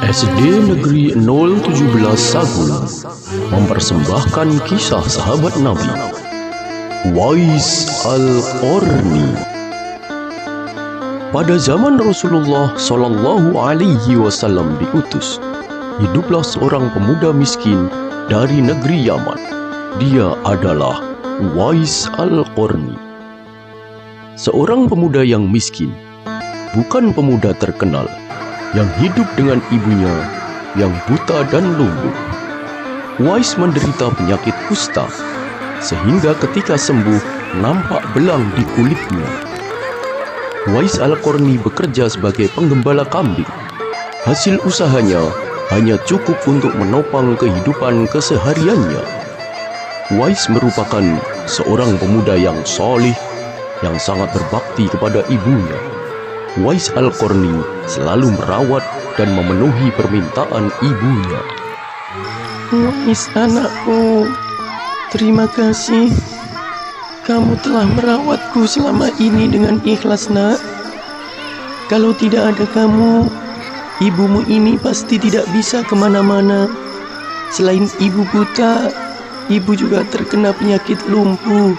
SD Negeri 017 Sagun mempersembahkan kisah sahabat Nabi Uwais Al-Qarni. Pada zaman Rasulullah Shallallahu Alaihi Wasallam diutus, hiduplah seorang pemuda miskin dari negeri Yaman. Dia adalah Uwais Al-Qarni. Seorang pemuda yang miskin, bukan pemuda terkenal, yang hidup dengan ibunya yang buta dan lumpuh. Uwais menderita penyakit kusta, sehingga ketika sembuh nampak belang di kulitnya. Uwais Al-Qarni bekerja sebagai penggembala kambing. Hasil usahanya hanya cukup untuk menopang kehidupan kesehariannya. Uwais merupakan seorang pemuda yang saleh, yang sangat berbakti kepada ibunya. Uwais Al-Qarni selalu merawat dan memenuhi permintaan ibunya. Uwais anakku, terima kasih. Kamu telah merawatku selama ini dengan ikhlas, nak. Kalau tidak ada kamu, ibumu ini pasti tidak bisa kemana-mana. Selain ibu buta, ibu juga terkena penyakit lumpuh.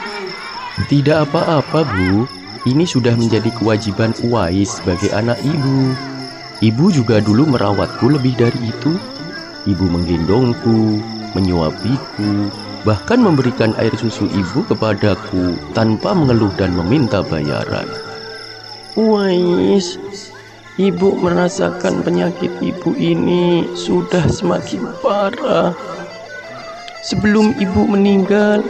Tidak apa-apa, Bu. Ini sudah menjadi kewajiban Uwais sebagai anak ibu. Ibu juga dulu merawatku lebih dari itu. Ibu menggendongku, menyuapiku, bahkan memberikan air susu ibu kepadaku tanpa mengeluh dan meminta bayaran. Uwais, ibu merasakan penyakit ibu ini sudah semakin parah. Sebelum ibu meninggal,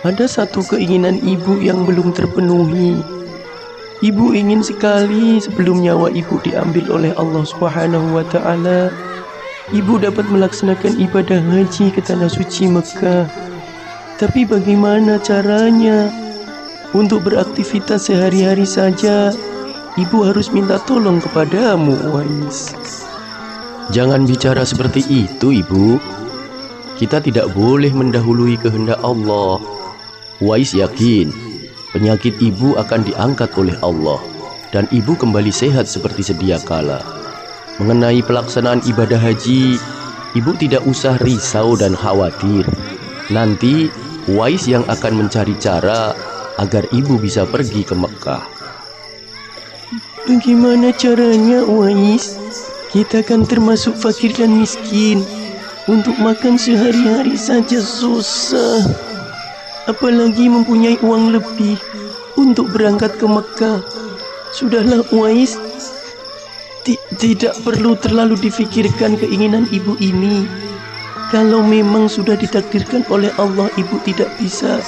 ada satu keinginan ibu yang belum terpenuhi. Ibu ingin sekali sebelum nyawa ibu diambil oleh Allah Subhanahu wa Ta'ala, ibu dapat melaksanakan ibadah haji ke tanah suci Mekah. Tapi bagaimana caranya? Untuk beraktivitas sehari-hari saja, ibu harus minta tolong kepadamu, Uwais. Jangan bicara seperti itu, Ibu. Kita tidak boleh mendahului kehendak Allah. Uwais yakin penyakit ibu akan diangkat oleh Allah dan ibu kembali sehat seperti sedia kala. Mengenai pelaksanaan ibadah haji, ibu tidak usah risau dan khawatir. Nanti Uwais yang akan mencari cara agar ibu bisa pergi ke Mekah. Bagaimana caranya, Uwais? Kita kan termasuk fakir dan miskin. Untuk makan sehari-hari saja susah, apalagi mempunyai uang lebih untuk berangkat ke Mekah. Sudahlah, Uwais, tidak perlu terlalu difikirkan keinginan ibu ini. Kalau memang sudah ditakdirkan oleh Allah ibu tidak bisa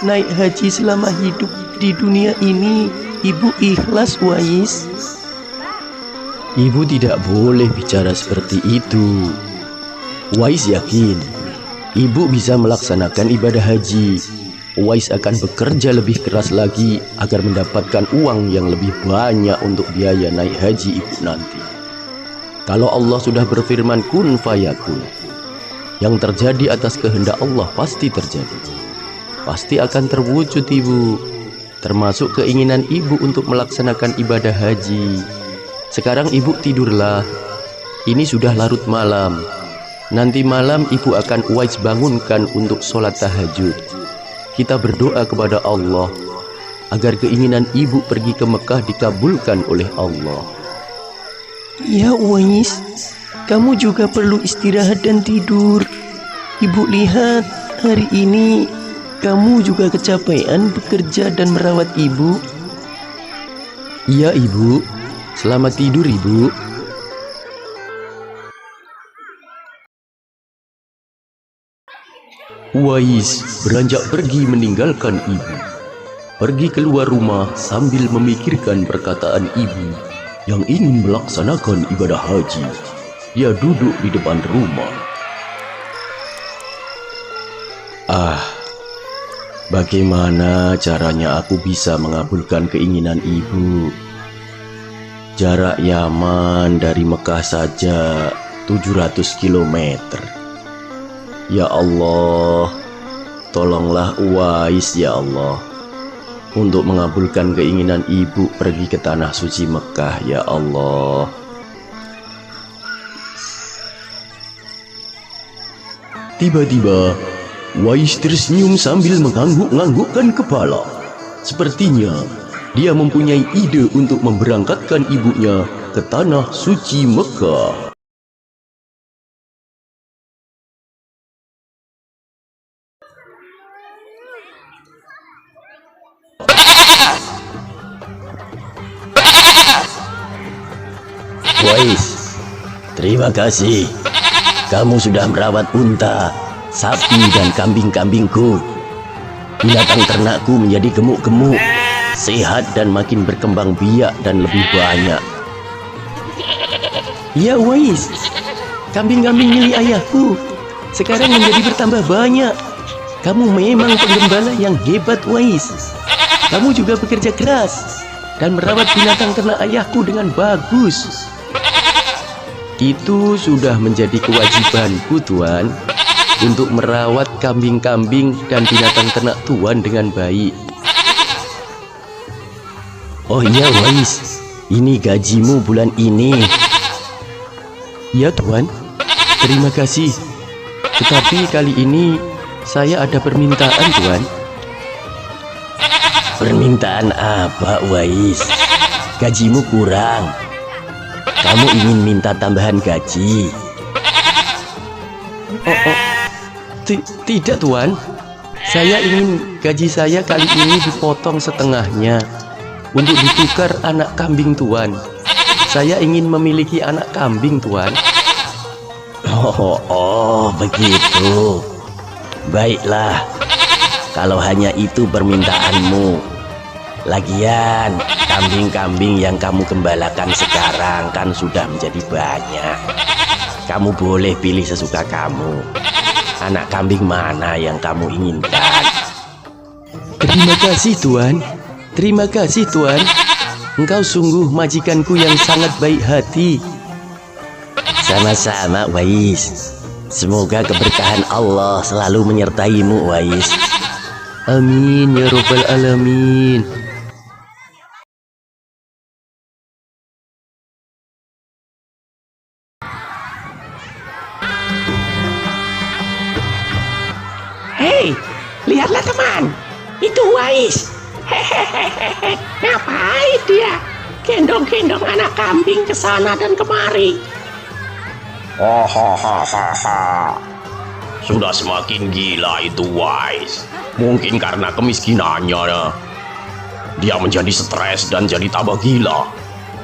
naik haji selama hidup di dunia ini, ibu ikhlas, Uwais. Ibu tidak boleh bicara seperti itu. Uwais yakin ibu bisa melaksanakan ibadah haji. Uwais akan bekerja lebih keras lagi agar mendapatkan uang yang lebih banyak untuk biaya naik haji ibu nanti. Kalau Allah sudah berfirman kun fayakun, yang terjadi atas kehendak Allah pasti terjadi. Pasti akan terwujud, ibu. Termasuk keinginan ibu untuk melaksanakan ibadah haji. Sekarang ibu tidurlah. Ini sudah larut malam. Nanti malam ibu akan Uwais bangunkan untuk sholat tahajud. Kita berdoa kepada Allah agar keinginan ibu pergi ke Mekah dikabulkan oleh Allah. Ya, Uwais, kamu juga perlu istirahat dan tidur. Ibu lihat hari ini kamu juga kecapean bekerja dan merawat ibu. Iya, ibu. Selamat tidur, ibu. Uwais beranjak pergi meninggalkan ibu. Pergi keluar rumah sambil memikirkan perkataan ibu yang ingin melaksanakan ibadah haji. Dia duduk di depan rumah. Bagaimana caranya aku bisa mengabulkan keinginan ibu? Jarak Yaman dari Mekah saja 700 kilometer. Ya Allah, tolonglah Uwais ya Allah untuk mengabulkan keinginan ibu pergi ke tanah suci Mekah ya Allah. Tiba-tiba, Wais tersenyum sambil mengangguk-anggukkan kepala. Sepertinya, dia mempunyai ide untuk memberangkatkan ibunya ke tanah suci Mekah. Wais, terima kasih. Kamu sudah merawat unta, sapi, dan kambing-kambingku. Binatang ternakku menjadi gemuk-gemuk, sehat, dan makin berkembang biak dan lebih banyak. Ya Wais, kambing-kambing milik ayahku sekarang menjadi bertambah banyak. Kamu memang penggembala yang hebat, Wais. Kamu juga bekerja keras dan merawat binatang ternak ayahku dengan bagus. Itu sudah menjadi kewajibanku, Tuan, untuk merawat kambing-kambing dan binatang ternak Tuan dengan baik. Oh iya Wais, ini gajimu bulan ini. Ya Tuan, terima kasih. Tetapi kali ini saya ada permintaan, Tuan. Permintaan apa, Wais? Gajimu kurang. Kamu ingin minta tambahan gaji? Tidak, Tuan. Saya ingin gaji saya kali ini dipotong setengahnya untuk ditukar anak kambing, Tuan. Saya ingin memiliki anak kambing, Tuan. Oh, begitu. Baiklah, kalau hanya itu permintaanmu. Lagian, kambing-kambing yang kamu gembalakan sekarang kan sudah menjadi banyak. Kamu boleh pilih sesuka kamu. Anak kambing mana yang kamu inginkan? Terima kasih, Tuan. Terima kasih, Tuan. Engkau sungguh majikanku yang sangat baik hati. Sama-sama, Wais. Semoga keberkahan Allah selalu menyertaimu, Wais. Amin ya robbal alamin. Hei, lihatlah teman, itu Wais. Hehehe, ngapain dia? Gendong-gendong anak kambing ke sana dan kemari. Hahaha. Sudah semakin gila itu Wais. Mungkin karena kemiskinannya. Dia menjadi stres dan jadi tambah gila.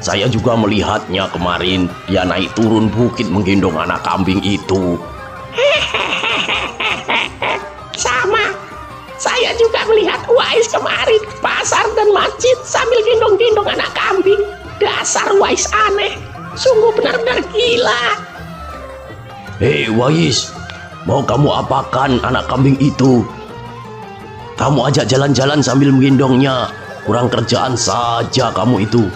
Saya juga melihatnya kemarin. Dia naik turun bukit menggendong anak kambing itu. Sama, saya juga melihat Wais kemarin ke pasar dan masjid sambil gendong-gendong anak kambing. Dasar Wais aneh, sungguh benar-benar gila. Hei Wais, mau kamu apakan anak kambing itu? Kamu ajak jalan-jalan sambil menggendongnya. Kurang kerjaan saja kamu itu.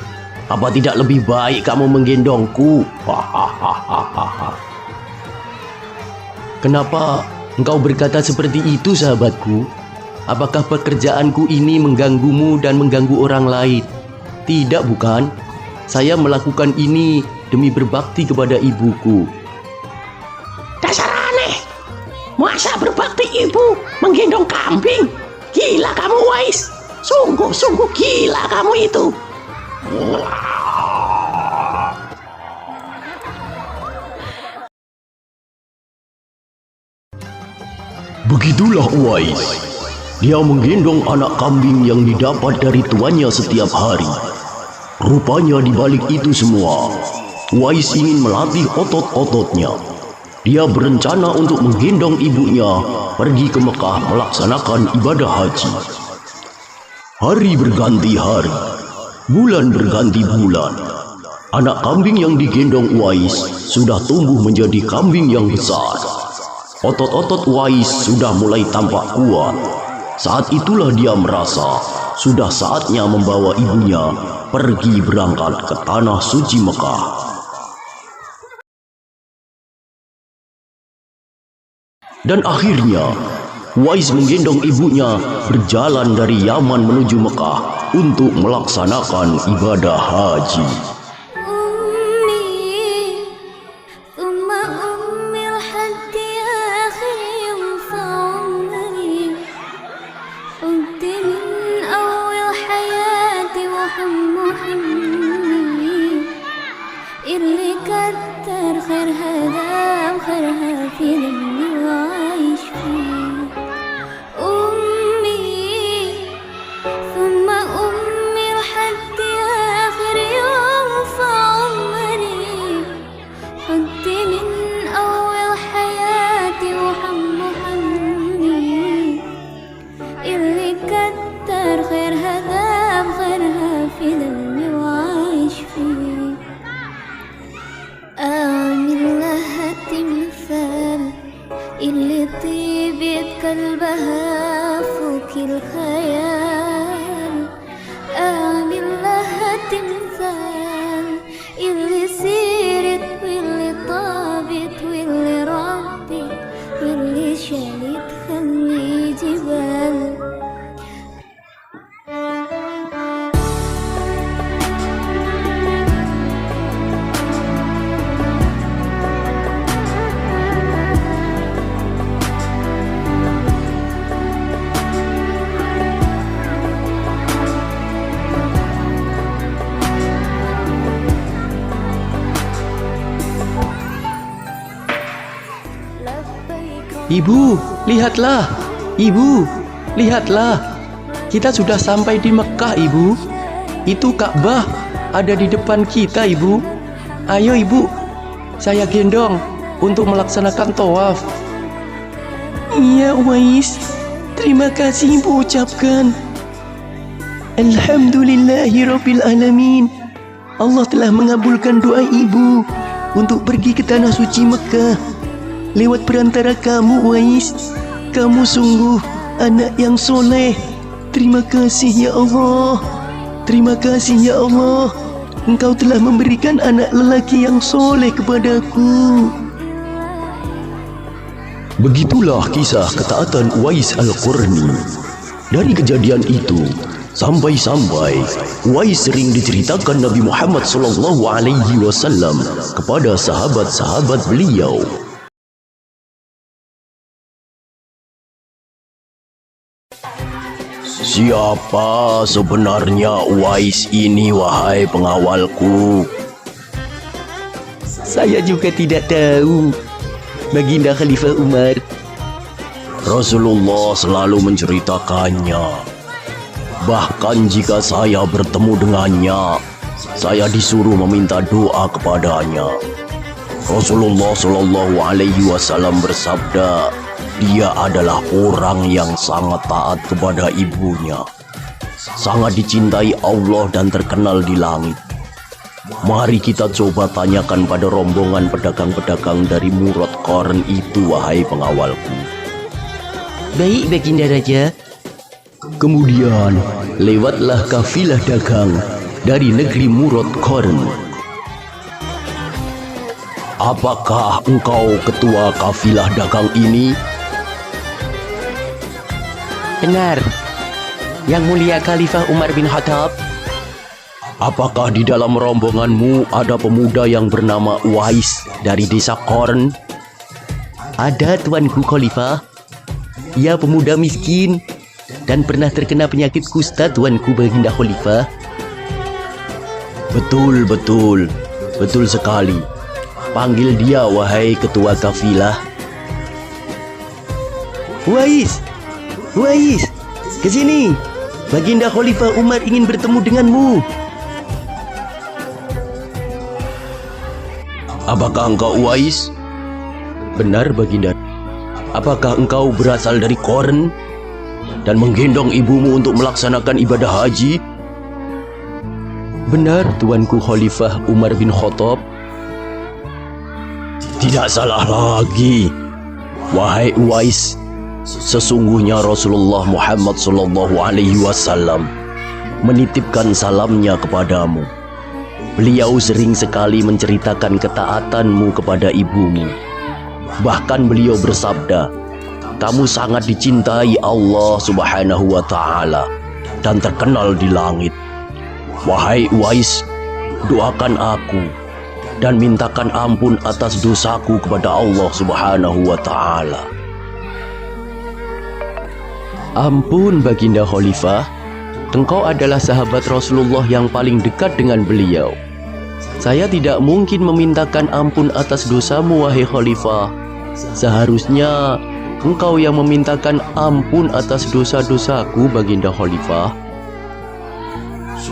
Apa tidak lebih baik kamu menggendongku? Hahaha. Kenapa engkau berkata seperti itu, sahabatku? Apakah pekerjaanku ini mengganggumu dan mengganggu orang lain? Tidak, bukan? Saya melakukan ini demi berbakti kepada ibuku. Dasar aneh, masa berbakti ibu menggendong kambing? Gila kamu Wais, sungguh-sungguh gila kamu itu. Begitulah Wais. Dia menggendong anak kambing yang didapat dari tuannya setiap hari. Rupanya di balik itu semua, Wais ingin melatih otot-ototnya. Dia berencana untuk menggendong ibunya pergi ke Mekah melaksanakan ibadah haji. Hari berganti hari, bulan berganti bulan. Anak kambing yang digendong Wais sudah tumbuh menjadi kambing yang besar. Otot-otot Wais sudah mulai tampak kuat. Saat itulah dia merasa sudah saatnya membawa ibunya pergi berangkat ke tanah suci Mekah. Dan akhirnya Wais menggendong ibunya berjalan dari Yaman menuju Mekah untuk melaksanakan ibadah haji. اللي كتر خيرها دام خيرها في دمي وعايش فيه. أمي ثم أمي لحد آخر يوم في عمري، حطي من أول حياتي وحمي اللي كتر خيرها دام خيرها في دمي وعايش فيه. أعمل لها تمثال اللي طيبة قلبها فوق الخيال. أعمل لها تمثال اللي سيرت واللي طابت واللي ربت واللي شالت خلي جبال. Ibu, lihatlah. Ibu, lihatlah. Kita sudah sampai di Mekah, Ibu. Itu Ka'bah ada di depan kita, Ibu. Ayo, Ibu. Saya gendong untuk melaksanakan tawaf. Iya, Uwais. Terima kasih Ibu ucapkan. Alhamdulillahirabbil alamin. Allah telah mengabulkan doa Ibu untuk pergi ke tanah suci Mekah lewat perantara kamu, Uwais. Kamu sungguh anak yang soleh. Terima kasih ya Allah. Terima kasih ya Allah. Engkau telah memberikan anak lelaki yang soleh kepadaku. Begitulah kisah ketaatan Uwais Al-Qarni. Dari kejadian itu, sampai-sampai Uwais sering diceritakan Nabi Muhammad SAW kepada sahabat-sahabat beliau. Siapa sebenarnya Uwais ini, wahai pengawalku? Saya juga tidak tahu, Baginda Khalifah Umar. Rasulullah selalu menceritakannya. Bahkan jika saya bertemu dengannya, saya disuruh meminta doa kepadanya. Rasulullah SAW bersabda, dia adalah orang yang sangat taat kepada ibunya, sangat dicintai Allah dan terkenal di langit. Mari kita coba tanyakan pada rombongan pedagang-pedagang dari Murad Qarn itu, wahai pengawalku. Baik, Baginda Raja. Kemudian lewatlah kafilah dagang dari negeri Murad Qarn. Apakah engkau ketua kafilah dagang ini? Benar, Yang Mulia Khalifah Umar bin Khattab. Apakah di dalam rombonganmu ada pemuda yang bernama Uwais dari desa Qarn? Ada, Tuanku Khalifah. Ia pemuda miskin dan pernah terkena penyakit kusta, Tuanku Baginda Khalifah. Betul, betul. Betul sekali. Panggil dia, wahai ketua kafilah. Uwais! Uwais! Ke sini! Baginda Khalifah Umar ingin bertemu denganmu. Apakah engkau Uwais? Benar, Baginda. Apakah engkau berasal dari Qarn dan menggendong ibumu untuk melaksanakan ibadah haji? Benar, Tuanku Khalifah Umar bin Khattab. Tidak salah lagi, wahai Uwais. Sesungguhnya Rasulullah Muhammad SAW menitipkan salamnya kepadamu. Beliau sering sekali menceritakan ketaatanmu kepada ibumu. Bahkan beliau bersabda, kamu sangat dicintai Allah Subhanahu wa Ta'ala dan terkenal di langit. Wahai Uwais, doakan aku dan mintakan ampun atas dosaku kepada Allah Subhanahu wa Ta'ala. Ampun, Baginda Khalifah. Engkau adalah sahabat Rasulullah yang paling dekat dengan beliau. Saya tidak mungkin memintakan ampun atas dosamu, wahai khalifah. Seharusnya engkau yang memintakan ampun atas dosa-dosaku, baginda khalifah.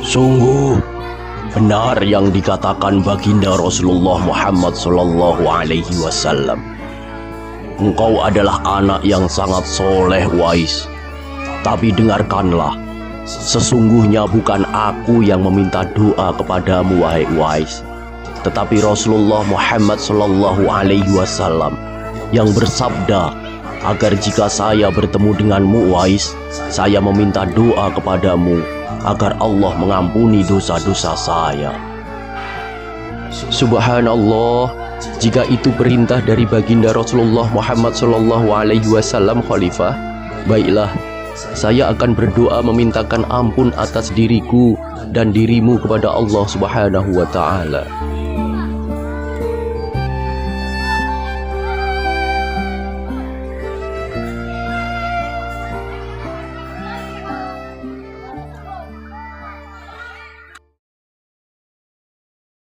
Sungguh benar yang dikatakan baginda Rasulullah Muhammad sallallahu alaihi wasallam. Engkau adalah anak yang sangat soleh, Uwais. Tapi dengarkanlah, sesungguhnya bukan aku yang meminta doa kepadamu, wahai Uwais, tetapi Rasulullah Muhammad sallallahu alaihi wasallam yang bersabda agar jika saya bertemu denganmu, Uwais, saya meminta doa kepadamu agar Allah mengampuni dosa-dosa saya. Subhanallah, jika itu perintah dari baginda Rasulullah Muhammad sallallahu alaihi wasallam, khalifah, baiklah, saya akan berdoa memintakan ampun atas diriku dan dirimu kepada Allah Subhanahu wa taala.